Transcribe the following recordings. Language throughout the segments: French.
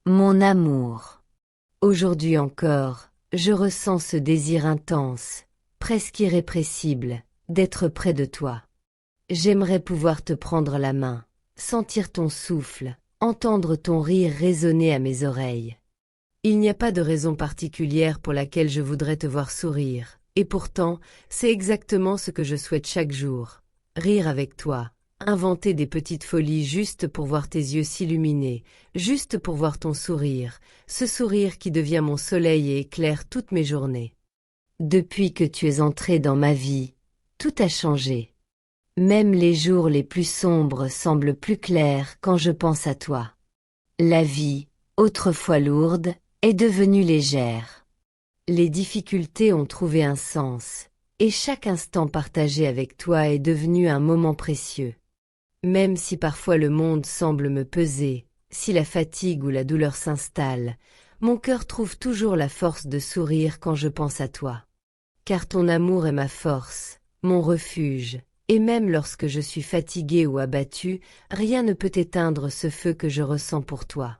Mon amour. Aujourd'hui encore, je ressens ce désir intense, presque irrépressible, d'être près de toi. J'aimerais pouvoir te prendre la main, sentir ton souffle, entendre ton rire résonner à mes oreilles. Il n'y a pas de raison particulière pour laquelle je voudrais te voir sourire, et pourtant, c'est exactement ce que je souhaite chaque jour. Rire avec toi, inventer des petites folies juste pour voir tes yeux s'illuminer, juste pour voir ton sourire, ce sourire qui devient mon soleil et éclaire toutes mes journées. Depuis que tu es entré dans ma vie, tout a changé. Même les jours les plus sombres semblent plus clairs quand je pense à toi. La vie, autrefois lourde, est devenue légère. Les difficultés ont trouvé un sens, et chaque instant partagé avec toi est devenu un moment précieux. Même si parfois le monde semble me peser, si la fatigue ou la douleur s'installe, mon cœur trouve toujours la force de sourire quand je pense à toi. Car ton amour est ma force, mon refuge, et même lorsque je suis fatiguée ou abattue, rien ne peut éteindre ce feu que je ressens pour toi.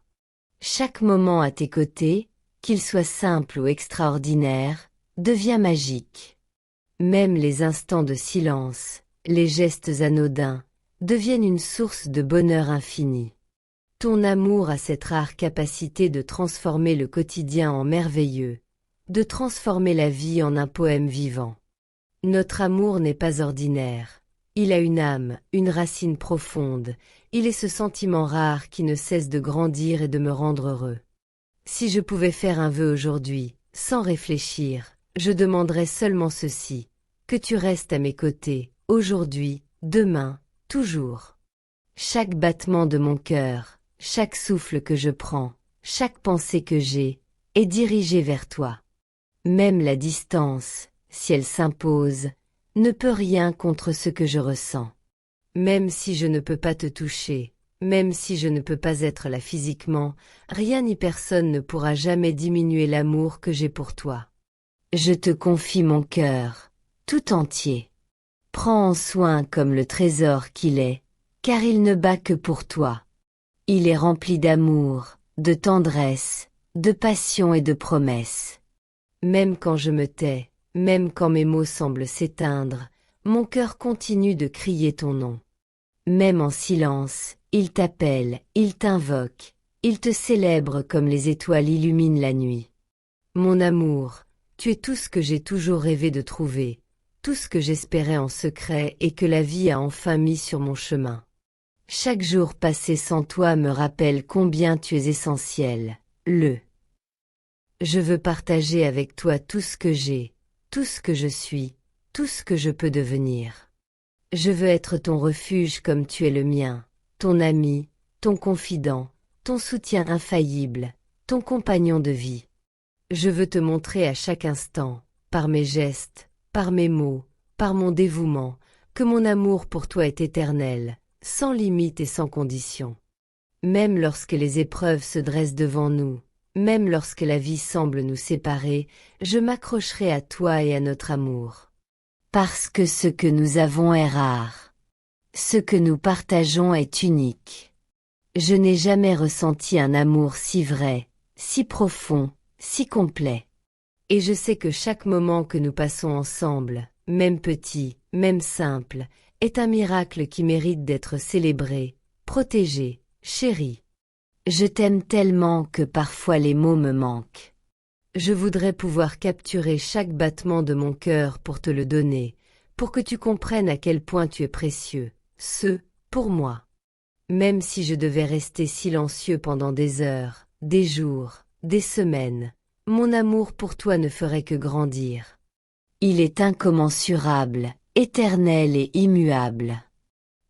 Chaque moment à tes côtés, qu'il soit simple ou extraordinaire, devient magique. Même les instants de silence, les gestes anodins, deviennent une source de bonheur infini. Ton amour a cette rare capacité de transformer le quotidien en merveilleux, de transformer la vie en un poème vivant. Notre amour n'est pas ordinaire. Il a une âme, une racine profonde. Il est ce sentiment rare qui ne cesse de grandir et de me rendre heureux. Si je pouvais faire un vœu aujourd'hui, sans réfléchir, je demanderais seulement ceci, que tu restes à mes côtés, aujourd'hui, demain, toujours. Chaque battement de mon cœur, chaque souffle que je prends, chaque pensée que j'ai, est dirigée vers toi. Même la distance, si elle s'impose, ne peut rien contre ce que je ressens. Même si je ne peux pas te toucher, même si je ne peux pas être là physiquement, rien ni personne ne pourra jamais diminuer l'amour que j'ai pour toi. Je te confie mon cœur, tout entier. Prends en soin comme le trésor qu'il est, car il ne bat que pour toi. Il est rempli d'amour, de tendresse, de passion et de promesses. Même quand je me tais, même quand mes mots semblent s'éteindre, mon cœur continue de crier ton nom. Même en silence, il t'appelle, il t'invoque, il te célèbre comme les étoiles illuminent la nuit. Mon amour, tu es tout ce que j'ai toujours rêvé de trouver, tout ce que j'espérais en secret et que la vie a enfin mis sur mon chemin. Chaque jour passé sans toi me rappelle combien tu es essentiel. Je veux partager avec toi tout ce que j'ai, tout ce que je suis, tout ce que je peux devenir. Je veux être ton refuge comme tu es le mien, ton ami, ton confident, ton soutien infaillible, ton compagnon de vie. Je veux te montrer à chaque instant, par mes gestes, par mes mots, par mon dévouement, que mon amour pour toi est éternel, sans limite et sans condition. Même lorsque les épreuves se dressent devant nous, même lorsque la vie semble nous séparer, je m'accrocherai à toi et à notre amour. Parce que ce que nous avons est rare. Ce que nous partageons est unique. Je n'ai jamais ressenti un amour si vrai, si profond, si complet. Et je sais que chaque moment que nous passons ensemble, même petit, même simple, est un miracle qui mérite d'être célébré, protégé, chéri. Je t'aime tellement que parfois les mots me manquent. Je voudrais pouvoir capturer chaque battement de mon cœur pour te le donner, pour que tu comprennes à quel point tu es précieux, pour moi. Même si je devais rester silencieux pendant des heures, des jours, des semaines, mon amour pour toi ne ferait que grandir. Il est incommensurable, éternel et immuable.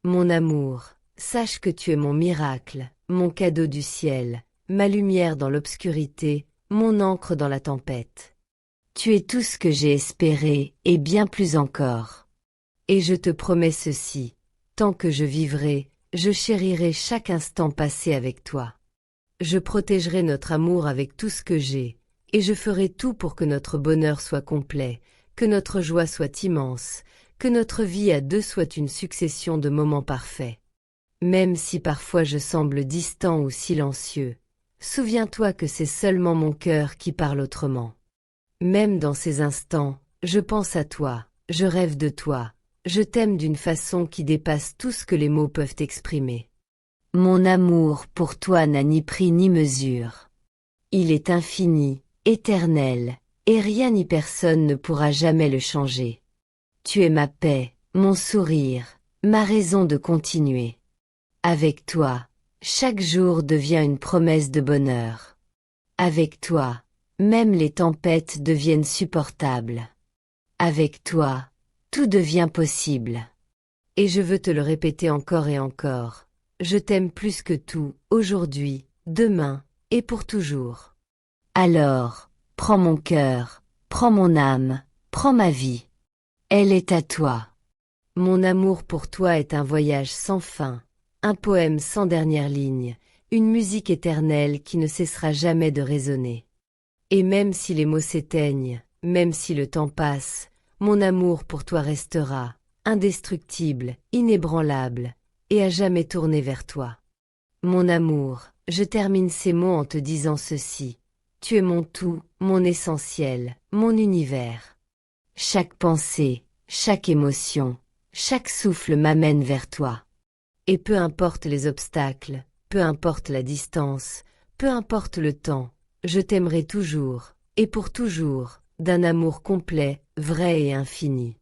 Mon amour, sache que tu es mon miracle, mon cadeau du ciel, ma lumière dans l'obscurité, mon encre dans la tempête. Tu es tout ce que j'ai espéré, et bien plus encore. Et je te promets ceci, tant que je vivrai, je chérirai chaque instant passé avec toi. Je protégerai notre amour avec tout ce que j'ai, et je ferai tout pour que notre bonheur soit complet, que notre joie soit immense, que notre vie à deux soit une succession de moments parfaits. Même si parfois je semble distant ou silencieux, souviens-toi que c'est seulement mon cœur qui parle autrement. Même dans ces instants, je pense à toi, je rêve de toi, je t'aime d'une façon qui dépasse tout ce que les mots peuvent exprimer. Mon amour pour toi n'a ni prix ni mesure. Il est infini, éternel, et rien ni personne ne pourra jamais le changer. Tu es ma paix, mon sourire, ma raison de continuer. Avec toi, chaque jour devient une promesse de bonheur. Avec toi, même les tempêtes deviennent supportables. Avec toi, tout devient possible. Et je veux te le répéter encore et encore. Je t'aime plus que tout, aujourd'hui, demain, et pour toujours. Alors, prends mon cœur, prends mon âme, prends ma vie. Elle est à toi. Mon amour pour toi est un voyage sans fin, un poème sans dernière ligne, une musique éternelle qui ne cessera jamais de résonner. Et même si les mots s'éteignent, même si le temps passe, mon amour pour toi restera, indestructible, inébranlable, et à jamais tourné vers toi. Mon amour, je termine ces mots en te disant ceci. Tu es mon tout, mon essentiel, mon univers. Chaque pensée, chaque émotion, chaque souffle m'amène vers toi. Et peu importe les obstacles, peu importe la distance, peu importe le temps, je t'aimerai toujours, et pour toujours, d'un amour complet, vrai et infini.